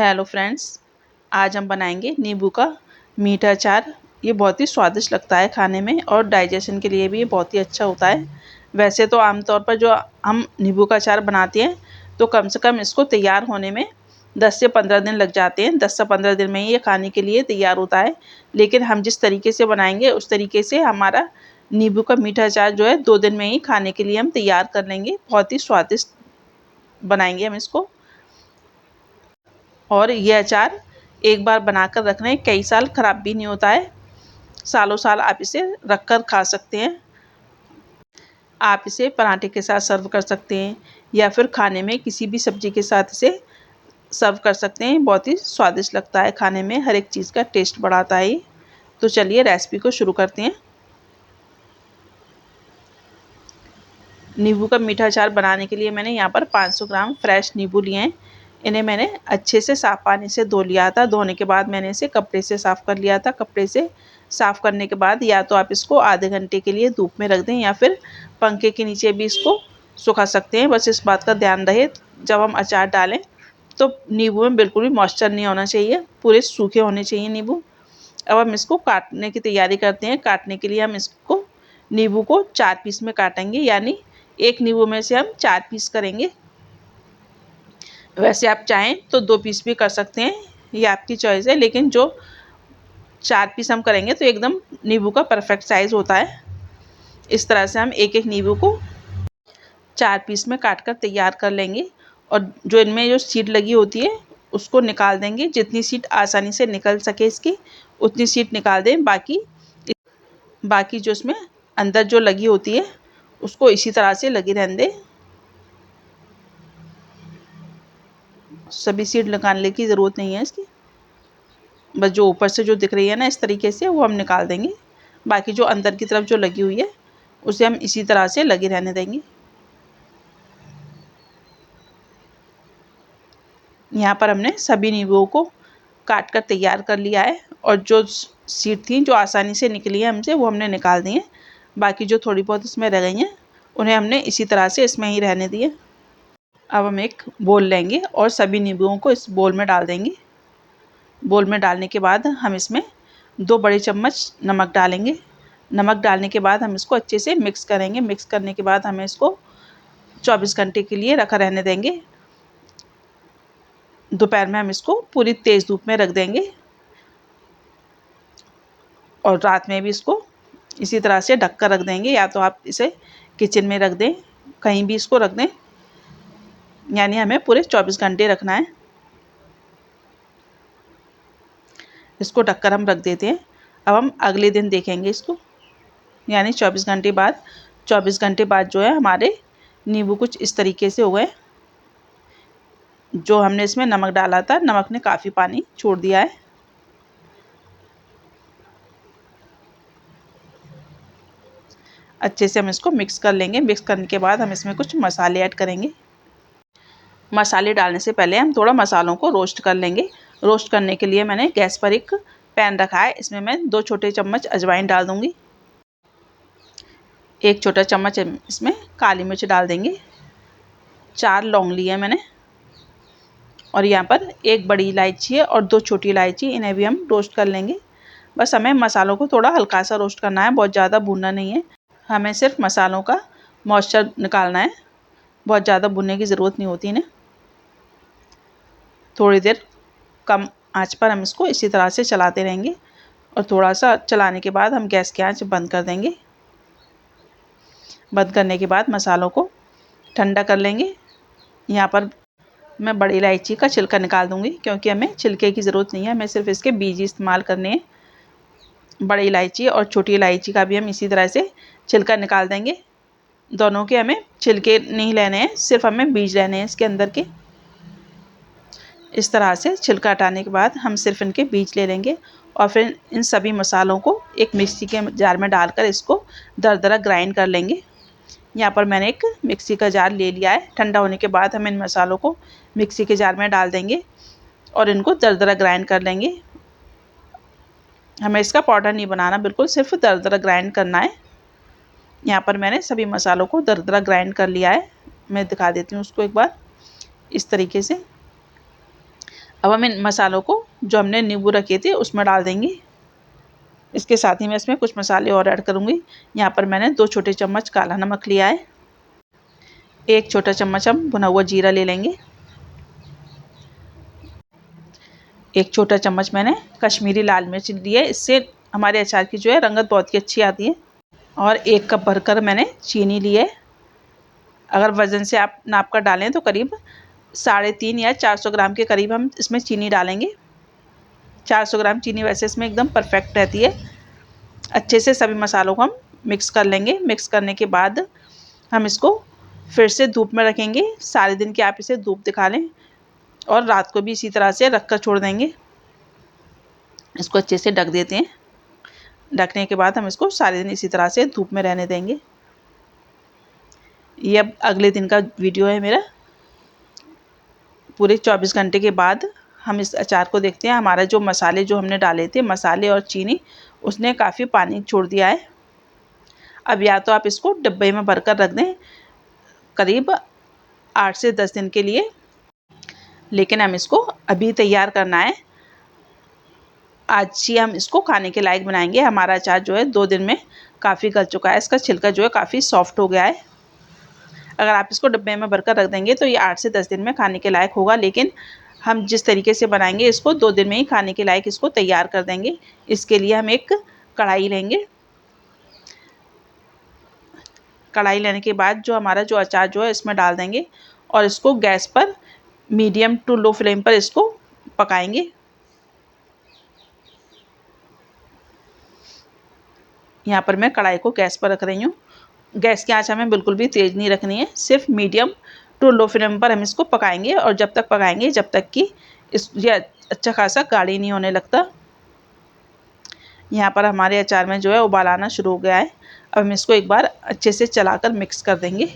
Hello friends, आज हम बनाएंगे नींबू का मीठा अचार। ये बहुत ही स्वादिष्ट लगता है खाने में और डाइजेशन के लिए भी ये बहुत ही अच्छा होता है। वैसे तो आमतौर पर जो हम नींबू का अचार बनाते हैं तो कम से कम इसको तैयार होने में 10 से 15 दिन लग जाते हैं। 10 से 15 दिन में ही ये खाने के लिए तैयार होता है। लेकिन हम जिस तरीके से बनाएंगे उस तरीके से हमारा नींबू का मीठा अचार जो है 2 दिन में ही खाने के लिए हम तैयार कर लेंगे। बहुत ही स्वादिष्ट बनाएंगे हम इसको। और ये अचार एक बार बनाकर रखना, कई साल ख़राब भी नहीं होता है। सालों साल आप इसे रख कर खा सकते हैं। आप इसे पराठे के साथ सर्व कर सकते हैं या फिर खाने में किसी भी सब्ज़ी के साथ इसे सर्व कर सकते हैं। बहुत ही स्वादिष्ट लगता है खाने में, हर एक चीज़ का टेस्ट बढ़ाता है। तो चलिए रेसिपी को शुरू करते हैं। नींबू का मीठा अचार बनाने के लिए मैंने यहाँ पर 500 ग्राम फ्रेश नींबू लिए हैं। इन्हें मैंने अच्छे से साफ़ पानी से धो लिया था। धोने के बाद मैंने इसे कपड़े से साफ़ कर लिया था। कपड़े से साफ़ करने के बाद या तो आप इसको आधे घंटे के लिए धूप में रख दें या फिर पंखे के नीचे भी इसको सुखा सकते हैं। बस इस बात का ध्यान रहे, जब हम अचार डालें तो नींबू में बिल्कुल भी मॉइस्चर नहीं होना चाहिए, पूरे सूखे होने चाहिए नींबू। अब हम इसको काटने की तैयारी करते हैं। काटने के लिए हम इसको नींबू को 4 पीस में काटेंगे, यानी एक नींबू में से हम 4 पीस करेंगे। वैसे आप चाहें तो 2 पीस भी कर सकते हैं, ये आपकी चॉइस है। लेकिन जो 4 पीस हम करेंगे तो एकदम नींबू का परफेक्ट साइज़ होता है। इस तरह से हम एक एक नींबू को 4 पीस में काट कर तैयार कर लेंगे। और जो इनमें जो सीड लगी होती है उसको निकाल देंगे। जितनी सीड आसानी से निकल सके इसकी उतनी सीड निकाल दें। बाकी जो इसमें अंदर जो लगी होती है उसको इसी तरह से लगी रहने दें। सभी सीड निकालने की ज़रूरत नहीं है इसकी, बस जो ऊपर से जो दिख रही है ना इस तरीके से वो हम निकाल देंगे। बाकी जो अंदर की तरफ जो लगी हुई है उसे हम इसी तरह से लगी रहने देंगे। यहाँ पर हमने सभी नींबुओं को काट कर तैयार कर लिया है और जो सीड थी जो आसानी से निकली है हमसे वो हमने निकाल दी है। बाकी जो थोड़ी बहुत इसमें रह गई हैं उन्हें हमने इसी तरह से इसमें ही रहने दिए। अब हम एक बोल लेंगे और सभी नींबुओं को इस बोल में डाल देंगे। बोल में डालने के बाद हम इसमें 2 बड़े चम्मच नमक डालेंगे। नमक डालने के बाद हम इसको अच्छे से मिक्स करेंगे। मिक्स करने के बाद हमें इसको 24 घंटे के लिए रखा रहने देंगे। दोपहर में हम इसको पूरी तेज़ धूप में रख देंगे और रात में भी इसको इसी तरह से ढक कर रख देंगे। या तो आप इसे किचन में रख दें, कहीं भी इसको रख दें, यानी हमें पूरे 24 घंटे रखना है। इसको ढककर हम रख देते हैं। अब हम अगले दिन देखेंगे इसको, यानी 24 घंटे बाद। 24 घंटे बाद जो है हमारे नींबू कुछ इस तरीके से हो गए। जो हमने इसमें नमक डाला था, नमक ने काफ़ी पानी छोड़ दिया है। अच्छे से हम इसको मिक्स कर लेंगे। मिक्स करने के बाद हम इसमें कुछ मसाले ऐड करेंगे। मसाले डालने से पहले हम थोड़ा मसालों को रोस्ट कर लेंगे। रोस्ट करने के लिए मैंने गैस पर एक पैन रखा है। इसमें मैं 2 छोटे चम्मच अजवाइन डाल दूँगी। 1 छोटा चम्मच इसमें काली मिर्च डाल देंगे। 4 लौंग लिए मैंने और यहाँ पर 1 बड़ी इलायची है और 2 छोटी इलायची, इन्हें भी हम रोस्ट कर लेंगे। बस हमें मसालों को थोड़ा हल्का सा रोस्ट करना है, बहुत ज़्यादा भूनना नहीं है। हमें सिर्फ मसालों का मॉइस्चर निकालना है, बहुत ज़्यादा भुनने की ज़रूरत नहीं होती इन्हें। थोड़ी देर कम आंच पर हम इसको इसी तरह से चलाते रहेंगे और थोड़ा सा चलाने के बाद हम गैस की आंच बंद कर देंगे। बंद करने के बाद मसालों को ठंडा कर लेंगे। यहाँ पर मैं बड़ी इलायची का छिलका निकाल दूँगी क्योंकि हमें छिलके की ज़रूरत नहीं है, हमें सिर्फ इसके बीज ही इस्तेमाल करने हैं। बड़ी इलायची और छोटी इलायची का भी हम इसी तरह से छिलका निकाल देंगे। दोनों के हमें छिलके नहीं लेने हैं, सिर्फ हमें बीज लेने हैं इसके अंदर के। इस तरह से छिलका हटाने के बाद हम सिर्फ इनके बीज ले लेंगे और फिर इन सभी मसालों को एक मिक्सी के जार में डालकर इसको दरदरा ग्राइंड कर लेंगे। यहाँ पर मैंने एक मिक्सी का जार ले लिया है। ठंडा होने के बाद हम इन मसालों को मिक्सी के जार में डाल देंगे और इनको दरदरा ग्राइंड कर लेंगे। हमें इसका पाउडर नहीं बनाना, बिल्कुल सिर्फ दरदरा ग्राइंड करना है। यहाँ पर मैंने सभी मसालों को दरदरा ग्राइंड कर लिया है। मैं दिखा देती हूँ उसको एक बार, इस तरीके से। अब हम इन मसालों को जो हमने नींबू रखे थे उसमें डाल देंगे। इसके साथ ही मैं इसमें कुछ मसाले और ऐड करूँगी। यहाँ पर मैंने 2 छोटे चम्मच काला नमक लिया है। 1 छोटा चम्मच हम भुना हुआ जीरा ले लेंगे। 1 छोटा चम्मच मैंने कश्मीरी लाल मिर्च ली है। इससे हमारे अचार की जो है रंगत बहुत ही अच्छी आती है। और 1 कप भरकर मैंने चीनी ली है। अगर वज़न से आप नाप कर डालें तो करीब 350 या 400 ग्राम के करीब हम इसमें चीनी डालेंगे। 400 ग्राम चीनी वैसे इसमें एकदम परफेक्ट रहती है। अच्छे से सभी मसालों को हम मिक्स कर लेंगे। मिक्स करने के बाद हम इसको फिर से धूप में रखेंगे। सारे दिन की आप इसे धूप दिखा लें और रात को भी इसी तरह से रख कर छोड़ देंगे। इसको अच्छे से ढक देते हैं। ढकने के बाद हम इसको सारे दिन इसी तरह से धूप में रहने देंगे। ये अब अगले दिन का वीडियो है मेरा। पूरे 24 घंटे के बाद हम इस अचार को देखते हैं। हमारा जो मसाले जो हमने डाले थे, मसाले और चीनी, उसने काफ़ी पानी छोड़ दिया है। अब या तो आप इसको डिब्बे में भरकर रख दें करीब 8 से 10 दिन के लिए, लेकिन हम इसको अभी तैयार करना है। आज ही हम इसको खाने के लायक बनाएंगे। हमारा अचार जो है 2 दिन में काफ़ी गल चुका है। इसका छिलका जो है काफ़ी सॉफ्ट हो गया है। अगर आप इसको डिब्बे में भरकर रख देंगे तो ये 8 से 10 दिन में खाने के लायक होगा, लेकिन हम जिस तरीके से बनाएंगे इसको 2 दिन में ही खाने के लायक इसको तैयार कर देंगे। इसके लिए हम एक कढ़ाई लेंगे। कढ़ाई लेने के बाद जो हमारा जो अचार जो है इसमें डाल देंगे और इसको गैस पर मीडियम टू लो फ्लेम पर इसको पकाएंगे। यहाँ पर मैं कढ़ाई को गैस पर रख रही हूँ। गैस की आंच हमें बिल्कुल भी तेज़ नहीं रखनी है, सिर्फ मीडियम टू लो फ्लेम पर हम इसको पकाएंगे। और जब तक पकाएंगे जब तक कि ये अच्छा खासा गाढ़ी नहीं होने लगता। यहाँ पर हमारे अचार में जो है उबाल आना शुरू हो गया है। अब हम इसको एक बार अच्छे से चलाकर मिक्स कर देंगे।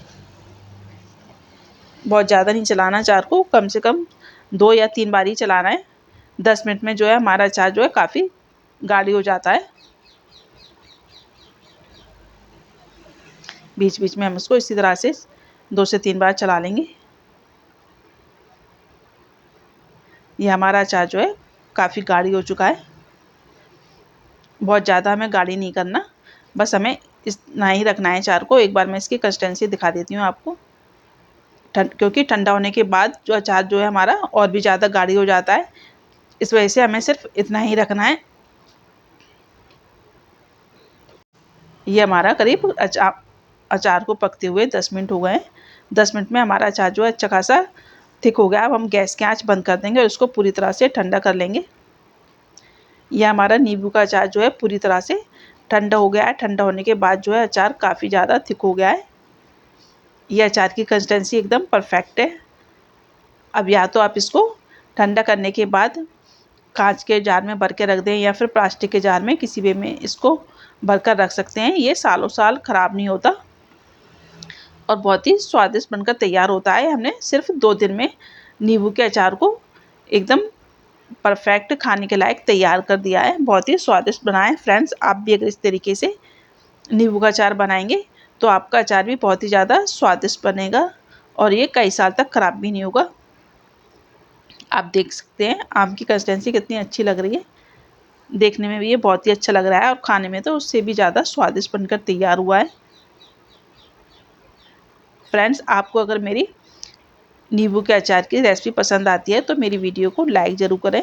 बहुत ज़्यादा नहीं चलाना अचार को, कम से कम 2 या 3 बार ही चलाना है। 10 मिनट में जो है हमारा अचार जो है काफ़ी गाढ़ी हो जाता है। बीच बीच में हम इसको इसी तरह से 2 से 3 बार चला लेंगे। ये हमारा अचार जो है काफ़ी गाढ़ी हो चुका है। बहुत ज़्यादा हमें गाढ़ी नहीं करना, बस हमें इतना ही रखना है अचार को। एक बार मैं इसकी कंसिस्टेंसी दिखा देती हूँ आपको। क्योंकि ठंडा होने के बाद जो अचार जो है हमारा और भी ज़्यादा गाढ़ी हो जाता है, इस वजह से हमें सिर्फ इतना ही रखना है। ये हमारा करीब अचार को पकते हुए 10 मिनट हो गए हैं। 10 मिनट में हमारा अचार जो है अच्छा खासा थिक हो गया। अब हम गैस की आंच बंद कर देंगे और इसको पूरी तरह से ठंडा कर लेंगे। यह हमारा नींबू का अचार जो है पूरी तरह से ठंडा हो गया है। ठंडा होने के बाद जो है अचार काफ़ी ज़्यादा थिक हो गया है। यह अचार की कंसिस्टेंसी एकदम परफेक्ट है। अब या तो आप इसको ठंडा करने के बाद कांच के जार में भर के रख दें या फिर प्लास्टिक के जार में, किसी भी में इसको भर कर रख सकते हैं। ये सालों साल ख़राब नहीं होता और बहुत ही स्वादिष्ट बनकर तैयार होता है। हमने सिर्फ 2 दिन में नींबू के अचार को एकदम परफेक्ट खाने के लायक तैयार कर दिया है। बहुत ही स्वादिष्ट बना है। फ्रेंड्स, आप भी अगर इस तरीके से नींबू का अचार बनाएंगे तो आपका अचार भी बहुत ही ज़्यादा स्वादिष्ट बनेगा और ये कई साल तक ख़राब भी नहीं होगा। आप देख सकते हैं आम की कंसिस्टेंसी कितनी अच्छी लग रही है। देखने में भी ये बहुत ही अच्छा लग रहा है और खाने में तो उससे भी ज़्यादा स्वादिष्ट बनकर तैयार हुआ है। फ्रेंड्स, आपको अगर मेरी नींबू के अचार की रेसिपी पसंद आती है तो मेरी वीडियो को लाइक ज़रूर करें।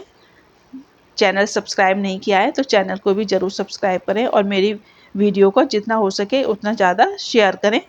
चैनल सब्सक्राइब नहीं किया है तो चैनल को भी ज़रूर सब्सक्राइब करें और मेरी वीडियो को जितना हो सके उतना ज़्यादा शेयर करें।